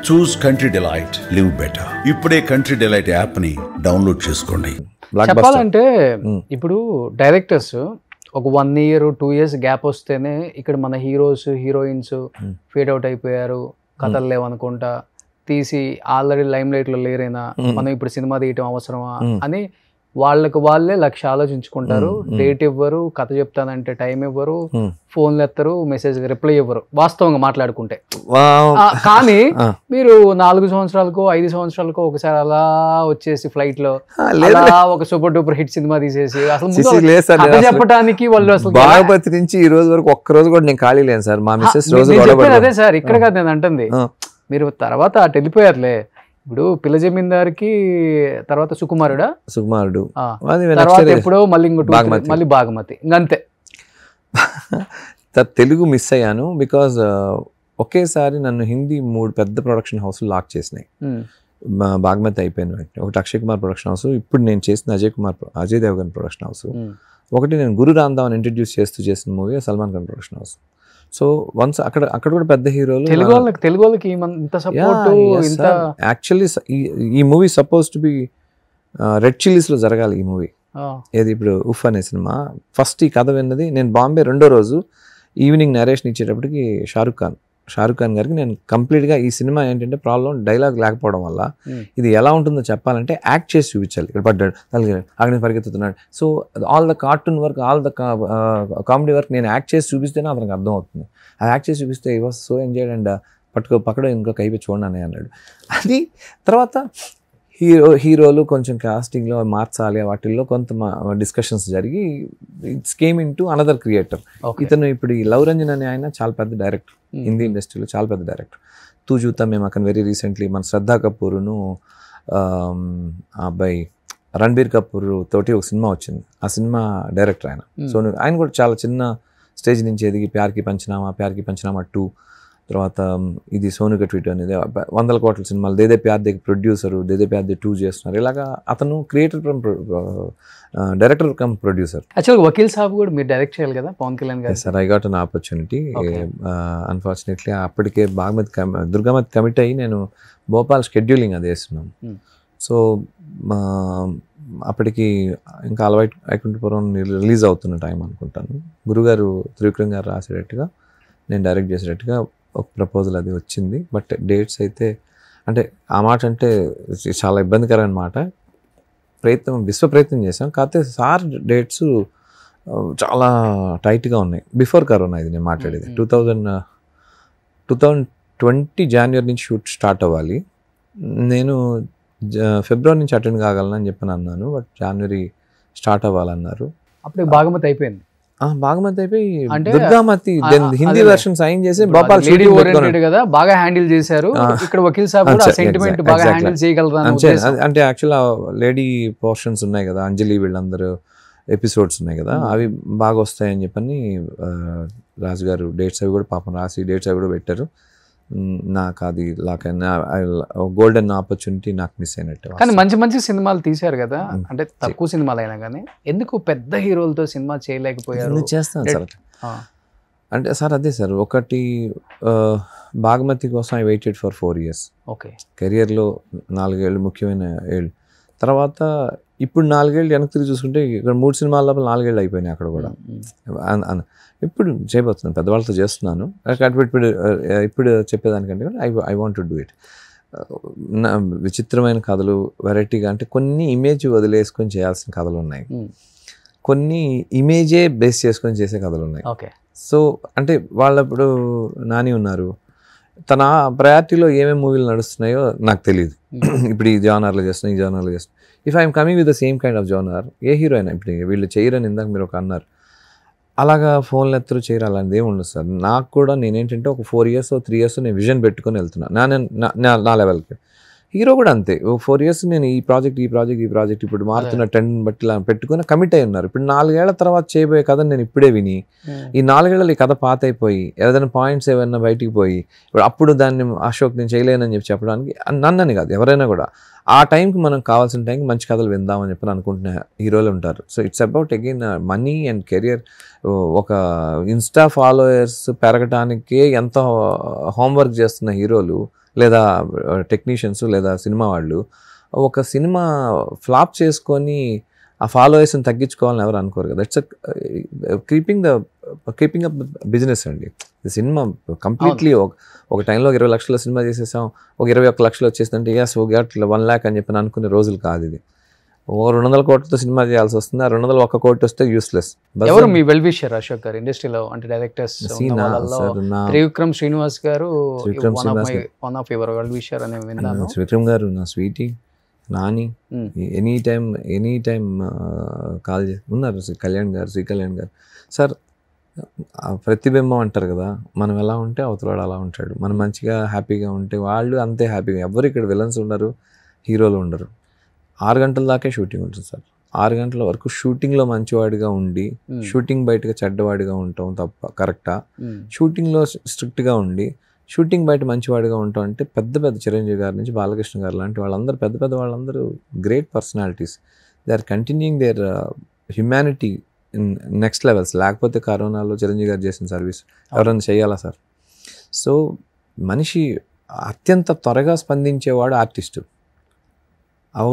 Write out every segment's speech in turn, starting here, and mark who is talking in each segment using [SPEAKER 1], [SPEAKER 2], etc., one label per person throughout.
[SPEAKER 1] చూస్ country delight, live better. ఇప్పుడే country delight app ని download చేసుకోండి.
[SPEAKER 2] చెప్పాలంటే ఇప్పుడు డైరెక్టర్స్ ఒక 1 year 2 years గ్యాప్ వస్తేనే ఇక్కడ మన హీరోస్ హీరోయిన్స్ ఫేడ్ అవుట్ అయిపోయారు, కథలు లేవనుకుంటా తీసి ఆల్రెడీ లైమ్ లైట్ లో లేరైనా మనం ఇప్పుడు సినిమా తీయటం అవసరమా అని వాళ్ళకి వాళ్ళే లక్ష ఆలోచించుకుంటారు. డేట్ ఇవ్వరు, కథ చెప్తానంటే టైం ఇవ్వరు, ఫోన్లు ఎత్తరు, మెసేజ్ రిప్లై ఇవ్వరు వాస్తవంగా మాట్లాడుకుంటే. కానీ మీరు 4 సంవత్సరాలకో 5 సంవత్సరాలకో ఒకసారి అలా వచ్చేసి ఫ్లైట్ లో అలా ఒక సూపర్ డూపర్ హిట్ సినిమా తీసేసి అసలు చెప్పడానికి వాళ్ళు అసలు
[SPEAKER 3] బాగపతి నుంచి ఈ రోజు వరకు ఒక్క రోజు కూడా నేను ఖాళీ లేను సార్. మా మిస్సెస్ రోజు
[SPEAKER 2] అదే సార్, ఇక్కడ కాదు నేను అంటుంది. మీరు తర్వాత అటు వెళ్ళిపోయారులే. ఇప్పుడు పిల్ల జమీందార్కి తర్వాత సుకుమారుడు తర్వాత ఎప్పుడో మళ్ళీ బాగమతి ఇంకంతే.
[SPEAKER 3] తెలుగు మిస్ అయ్యాను బికాజ్ ఒకేసారి నన్ను హిందీ 3 పెద్ద ప్రొడక్షన్ హౌస్లు లాక్ చేసినాయి. బాగమతి అయిపోయిన వెంటనే ఒకటి అక్షయ్ కుమార్ ప్రొడక్షన్ హౌస్, ఇప్పుడు నేను చేసిన అజయ్ దేవగన్ ప్రొడక్షన్ హౌస్, ఒకటి నేను గురు రాంధావన్ ఇంట్రడ్యూస్ చేసిన movie Salman Khan production house. So once అక్కడ కూడా పెద్ద హీరోలు.
[SPEAKER 2] తెలుగు వాళ్ళకి ఇంత సపోర్ట్.
[SPEAKER 3] యాక్చువల్లీ ఈ movie suppose to be red chillies లో జరగాలి ఈ మూవీ. ఏది ఇప్పుడు ఉఫ్ అనే సినిమా ఫస్ట్ ఈ కథ విన్నది నేను బాంబే రెండో రోజు ఈవినింగ్ నరేషన్ ఇచ్చేటప్పటికి షారుఖ్ ఖాన్ గారికి నేను కంప్లీట్గా ఈ సినిమా ఏంటంటే ప్రాబ్లం డైలాగ్ లేకపోవడం వల్ల ఇది ఎలా ఉంటుందో చెప్పాలంటే యాక్ట్ చేసి చూపించాలి. ఇక్కడ పడ్డాడు అక్కడ పరిగెత్తుతున్నాడు. So all the cartoon work, all the comedy work నేను యాక్ట్ చేసి చూపిస్తేనే అతనికి అర్థం అవుతుంది. అది యాక్ట్ చేసి చూపిస్తే ఈ వాస్ సో ఎంజాయ్డ్ అండ్ పక్కడో ఇంకొక అయిపోయి చూడండి అన్నాడు. అది తర్వాత హీరోలు కొంచెం కాస్టింగ్లో మార్చాలి, వాటిల్లో కొంత డిస్కషన్స్ జరిగి it's came in to another creator. ఇతను ఇప్పుడు ఈ లవ్ రంజన్ అనే ఆయన చాలా పెద్ద డైరెక్టర్, హిందీ ఇండస్ట్రీలో చాలా పెద్ద డైరెక్టర్. తూ చూద్దాం మేము అక్కడ వెరీ రీసెంట్లీ మన శ్రద్ధా కపూర్ను ఆ అబ్బాయి రణబీర్ కపూర్ తోటి ఒక సినిమా వచ్చింది. ఆ సినిమా డైరెక్టర్ ఆయన. సో ఆయన కూడా చాలా చిన్న స్టేజ్ నుంచి ఎదిగి ప్యార్కి పంచనామా 2, తర్వాత ఇది సోను ట్వీట్ అనేది 100 కోట్ల సినిమాలు, దేదే ప్యార్ దే ప్రొడ్యూసరు, దేదే ప్యార్ దే 2 చేస్తున్నారు. ఇలాగా అతను creator from director come producer.
[SPEAKER 2] యాక్చువల్గా వకీల్ సాబ్ కూడా మీరు డైరెక్ట్ చేయాలి కదా పవన్ కళ్యాణ్ గారు.
[SPEAKER 3] Sir I got an opportunity. Unfortunately అప్పటికే దుర్గామతి కమిట్ అయ్యి నేను భోపాల్ షెడ్యూలింగ్ అది వేస్తున్నాను. సో అప్పటికి ఇంకా వైకుంఠపురం రిలీజ్ అవుతున్న టైం అనుకుంటాను. గురుగారు త్రివిక్రమ్ గారు రాసేటట్టుగా నేను డైరెక్ట్ చేసేటట్టుగా ఒక ప్రపోజల్ అది వచ్చింది. బట్ డేట్స్ అయితే అంటే ఆ మాట అంటే చాలా ఇబ్బందికరమైన మాట. విశ్వ ప్రయత్నం చేశాం. కాకపోతే సార్ డేట్స్ చాలా టైట్గా ఉన్నాయి. బిఫోర్ కరోనా ఇది నేను మాట్లాడేది 2020 జనవరి నుంచి షూట్ స్టార్ట్ అవ్వాలి. నేను ఫిబ్రవరి నుంచి అటెండ్ కాగలను చెప్పని అన్నాను. బట్ జనవరి స్టార్ట్ అవ్వాలన్నారు.
[SPEAKER 2] అప్పుడు బాగమతి అయిపోయింది.
[SPEAKER 3] బాగమతి అయిపోయి దుర్గామతి హిందీ వెర్షన్ సైన్ చేసి భోపాల్
[SPEAKER 2] కదా బాగా హ్యాండిల్ చేశారు. ఇక్కడ వకీల్ సాబ్ కూడా సెంటిమెంట్ బాగా హ్యాండిల్ చేయగలరా
[SPEAKER 3] అంటే యాక్చువల్ లేడీ పోర్షన్స్ ఉన్నాయి కదా, అంజలి వీళ్ళందరూ ఎపిసోడ్స్ ఉన్నాయి కదా, అవి బాగా వస్తాయని చెప్పని రాజు గారు డేట్స్ అవి కూడా పాపం రాసి డేట్స్ అవి కూడా పెట్టారు. నాకు అది గోల్డెన్ ఆపర్చునిటీ నాకు మిస్ అయినట్టు.
[SPEAKER 2] కానీ మంచి సినిమాలు తీశారు కదా, అంటే తక్కువ సినిమాలు అయినా కానీ ఎందుకు పెద్ద హీరోలతో సినిమా చేయలేకపోయారు?
[SPEAKER 3] చేస్తాను సార్ అంటే సార్ అదే సార్, ఒకటి బాగమతి కోసం I waited for 4 years.
[SPEAKER 2] Okay,
[SPEAKER 3] కెరియర్లో 4 ఏళ్ళు ముఖ్యమైన ఏళ్ళు. తర్వాత ఇప్పుడు 4 ఏళ్ళు వెనక్కి తిరిగి చూసుకుంటే ఇక్కడ 3 సినిమాల లోపల 4 ఏళ్ళు అయిపోయినాయి అక్కడ కూడా. ఇప్పుడు చేయబోతున్నాను, పెద్దవాళ్ళతో చేస్తున్నాను. ఇప్పుడు చెప్పేదానికంటే కూడా I want to do it. విచిత్రమైన కథలు, వెరైటీగా అంటే కొన్ని ఇమేజ్ వదిలేసుకొని చేయాల్సిన కథలు ఉన్నాయి, కొన్ని ఇమేజే బేస్ చేసుకొని చేసే కథలు ఉన్నాయి. సో అంటే వాళ్ళప్పుడు నాని ఉన్నారు, తన ప్రయారిటీలో ఏమేమి మూవీలు నడుస్తున్నాయో నాకు తెలియదు. ఇప్పుడు ఈ జానర్లో చేస్తున్నా, ఈ జానర్లో చేస్తున్నా. If I'm coming with the same kind of genre, A hero అయినా ఇప్పుడు వీళ్ళు చేయరని ఇందాక మీరు ఒక అన్నారు, అలాగా ఫోన్లు ఎత్తరు చేయరు అలాంటిది ఏమి ఉండదు సార్. నాకు కూడా నేనేంటంటే ఒక 4 years 3 years నేను విజన్ పెట్టుకొని వెళ్తున్నాను నా లెవెల్కి. హీరో కూడా అంతే, 4 years నేను ఈ ప్రాజెక్ట్ ఇప్పుడు మారుతున్న ట్రెండ్ బట్టి ఇలా పెట్టుకుని కమిట్ అయి ఉన్నారు. ఇప్పుడు 4 ఏళ్ల తర్వాత చేయబోయే కథ నేను ఇప్పుడే విని ఈ 4 ఏళ్ళలో ఈ కథ పాత అయిపోయి ఏదైనా పాయింట్స్ ఏమైనా బయటికి పోయి అప్పుడు దాన్ని అశోక్ నేను చేయలేనని చెప్పడానికి నన్నని కాదు, ఎవరైనా కూడా ఆ టైంకి మనం కావాల్సిన టైంకి మంచి కథలు విందామని చెప్పి అనుకుంటున్న హీరోలు ఉంటారు. So it's about again money and career. ఒక ఇన్స్టా ఫాలోయర్స్ పెరగటానికే ఎంత హోంవర్క్ చేస్తున్న హీరోలు లేదా టెక్నీషియన్స్ లేదా సినిమా వాళ్ళు ఒక సినిమా ఫ్లాప్ చేసుకొని ఆ ఫాలోవర్స్ని తగ్గించుకోవాలని ఎవరు అనుకోరు కదా. ఇట్స్ కీపింగ్ అప్ బిజినెస్ అండి. సినిమా కంప్లీట్లీ ఒక టైంలో 20 లక్షల సినిమా చేసేసాం, ఒక 21 లక్షలు వచ్చేసిందంటే ఎస్ ఓ గట్ 1 lakh అని చెప్పి అనుకునే రోజులు కాదు ఇది. ఓ 200 కోట్లతో సినిమా చేయాల్సి వస్తుంది, ఆ 201 కోటి వస్తే యూస్లెస్.
[SPEAKER 2] ఎవరు మీ వెల్ విషర్ అశోక్ గారు ఇండస్ట్రీలో అంటే డైరెక్టర్స్? త్రివిక్రమ్ శ్రీనివాస్ గారు one of your well wisher అని విన్నాను.
[SPEAKER 3] త్రివిక్రమ్ గారు నా Sweety, Nani, any time call చేసి ఉన్నారు. శ్రీ కళ్యాణ్ గారు సార్ ప్రతిబింబం అంటారు కదా, మనం ఎలా ఉంటే అవతలవాడు అలా ఉంటాడు. మనం మంచిగా హ్యాపీగా ఉంటే వాళ్ళు అంతే హ్యాపీగా. ఎవరు ఇక్కడ విలన్స్ ఉండరు, హీరోలు ఉండరు. 6 గంటల దాకే షూటింగ్ ఉంటుంది సార్. 6 గంటల వరకు షూటింగ్లో మంచివాడిగా ఉండి షూటింగ్ బయటగా చెడ్డవాడిగా ఉంటాం తప్ప కరెక్టా? షూటింగ్లో స్ట్రిక్ట్గా ఉండి షూటింగ్ బయట మంచివాడిగా ఉంటాం అంటే పెద్ద చిరంజీవి గారి నుంచి బాలకృష్ణ గారు లాంటి వాళ్ళందరూ పెద్ద వాళ్ళందరూ great personalities. They are continuing their humanity in next levels. లేకపోతే కరోనాలో చిరంజీవి గారు చేసిన సర్వీస్ ఎవరైనా చేయాలా సార్? సో మనిషి అత్యంత త్వరగా స్పందించేవాడు ఆర్టిస్టు.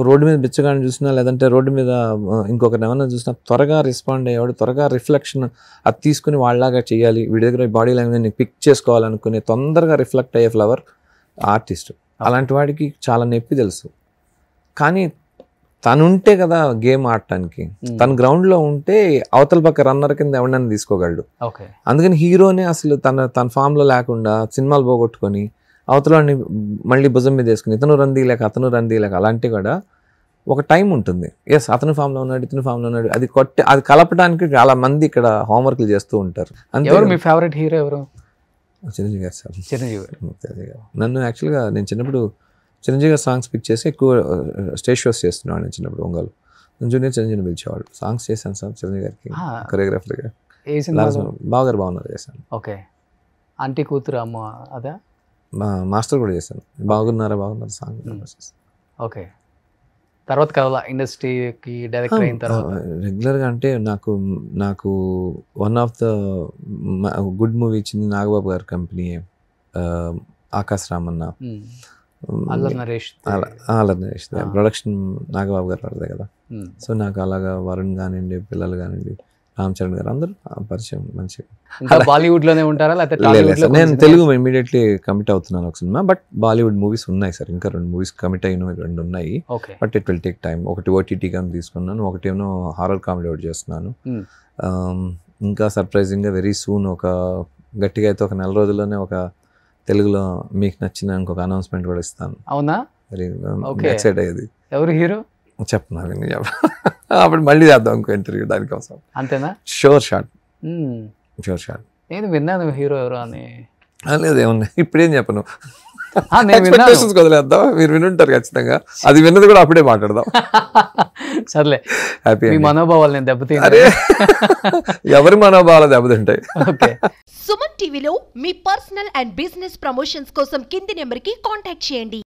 [SPEAKER 3] రోడ్డు మీద బిచ్చగాడిని చూసినా లేదంటే రోడ్డు మీద ఇంకొకరిని ఏమన్నా చూసినా త్వరగా రెస్పాండ్ అయ్యేవాడు, త్వరగా రిఫ్లెక్షన్ అది తీసుకుని వాళ్ళలాగా చేయాలి, వీడి దగ్గర బాడీ లాంగ్వేజ్ పిక్ చేసుకోవాలనుకునే తొందరగా రిఫ్లెక్ట్ అయ్యే ఫ్లవర్ ఆర్టిస్ట్. అలాంటి వాడికి చాలా నొప్పి తెలుసు. కానీ తను ఉంటే కదా గేమ్ ఆడటానికి, తను గ్రౌండ్లో ఉంటే అవతల పక్క రన్నర్ కింద ఎవరినైనా తీసుకోగలడు. అందుకని హీరోనే అసలు తన ఫామ్లో లేకుండా సినిమాలు పోగొట్టుకొని అవతలని మళ్ళీ భుజం మీద వేసుకుని అతను రన్ తీయలేక అలాంటి కూడా ఒక టైం ఉంటుంది. ఎస్ అతను ఫామ్లో ఉన్నాడు, ఇతను ఫామ్లో ఉన్నాడు, అది కలపడానికి చాలా మంది ఇక్కడ హోంవర్క్లు చేస్తూ ఉంటారు.
[SPEAKER 2] అంతే. మీ ఫేవరెట్ హీరో ఎవరు?
[SPEAKER 3] చిరంజీవి గారు సార్.
[SPEAKER 2] చిరంజీవి
[SPEAKER 3] గారు నన్ను యాక్చువల్గా నేను చిన్నప్పుడు చిరంజీవి గారు సాంగ్స్ పిక్ చేసి ఎక్కువ స్టేజ్ షోస్ చేస్తున్నాడు. నేను చిన్నప్పుడు ఒంగోలు జూనియర్ చిరంజీవిని పిలిచేవాడు. సాంగ్స్ చేశాను సార్ చిరంజీవి గారికి కొరియోగ్రాఫర్గా. బాగున్నారు చేశాను.
[SPEAKER 2] ఓకే. ఆంటీ కూతురు అమ్మ అదా?
[SPEAKER 3] మాస్టర్ కూడా చేశాను. బాగున్నారా సాంగ్.
[SPEAKER 2] ఓకే. తర్వాత కదా ఇండస్ట్రీకి డైరెక్టర్ అయిన తర్వాత
[SPEAKER 3] రెగ్యులర్గా అంటే నాకు one of the good movie ఇచ్చింది నాగబాబు గారి కంపెనీ ఆకాశ్ రామన్న,
[SPEAKER 2] అల్లరి నరేష్
[SPEAKER 3] ప్రొడక్షన్ నాగబాబు గారు పడతాయి కదా. సో నాకు అలాగా వరుణ్ కానివ్వండి, పిల్లలు కానివ్వండి, రామ్ చరణ్ గారు అందరూ పరిచయం మంచిగా.
[SPEAKER 2] బాలీవుడ్ లోనే ఉంటారా?
[SPEAKER 3] నేను తెలుగు ఇమీడియట్లీ కమిట్ అవుతున్నాను ఒక సినిమా, బట్ బాలీవుడ్ మూవీస్ ఉన్నాయి సార్. ఇంకా 2 మూవీస్ కమిట్ అయిన 2 ఉన్నాయి. But it will take time. ఒకటి OTT కానీ తీసుకున్నాను, ఒకటేమో హారర్ కామెడీ ఒకటి చేస్తున్నాను. ఇంకా సర్ప్రైజింగ్గా వెరీ సూన్ ఒక గట్టిగా అయితే ఒక 4 రోజుల్లోనే ఒక తెలుగులో మీకు నచ్చిన ఇంకొక అనౌన్స్మెంట్ కూడా ఇస్తాను.
[SPEAKER 2] అవునా?
[SPEAKER 3] వెరీ ఎక్సైట్ అయ్యేది.
[SPEAKER 2] ఎవరు హీరో
[SPEAKER 3] చెప్పనా? అప్పుడు మళ్ళీ చేద్దాం ఇంకో ఇంటర్వ్యూ దానికోసం.
[SPEAKER 2] అంతేనా?
[SPEAKER 3] Sure shot.
[SPEAKER 2] నేను విన్నాను హీరో ఎవరు అని.
[SPEAKER 3] లేదు ఏమన్నా ఇప్పుడేం చెప్పను,
[SPEAKER 2] వదిలేద్దాం.
[SPEAKER 3] మీరు వినుంటారు ఖచ్చితంగా. అది విన్నది కూడా అప్పుడే మాట్లాడదాం.
[SPEAKER 2] సర్లే,
[SPEAKER 3] హ్యాపీ.
[SPEAKER 2] మీ మనోభావాలు నేను దెబ్బతిన్నా.
[SPEAKER 3] ఎవరి మనోభావాలు దెబ్బతింటాయి.
[SPEAKER 4] సుమన్ టీవీలో మీ పర్సనల్ అండ్ బిజినెస్ ప్రమోషన్స్ కోసం కింది నెంబర్కి కాంటాక్ట్ చేయండి.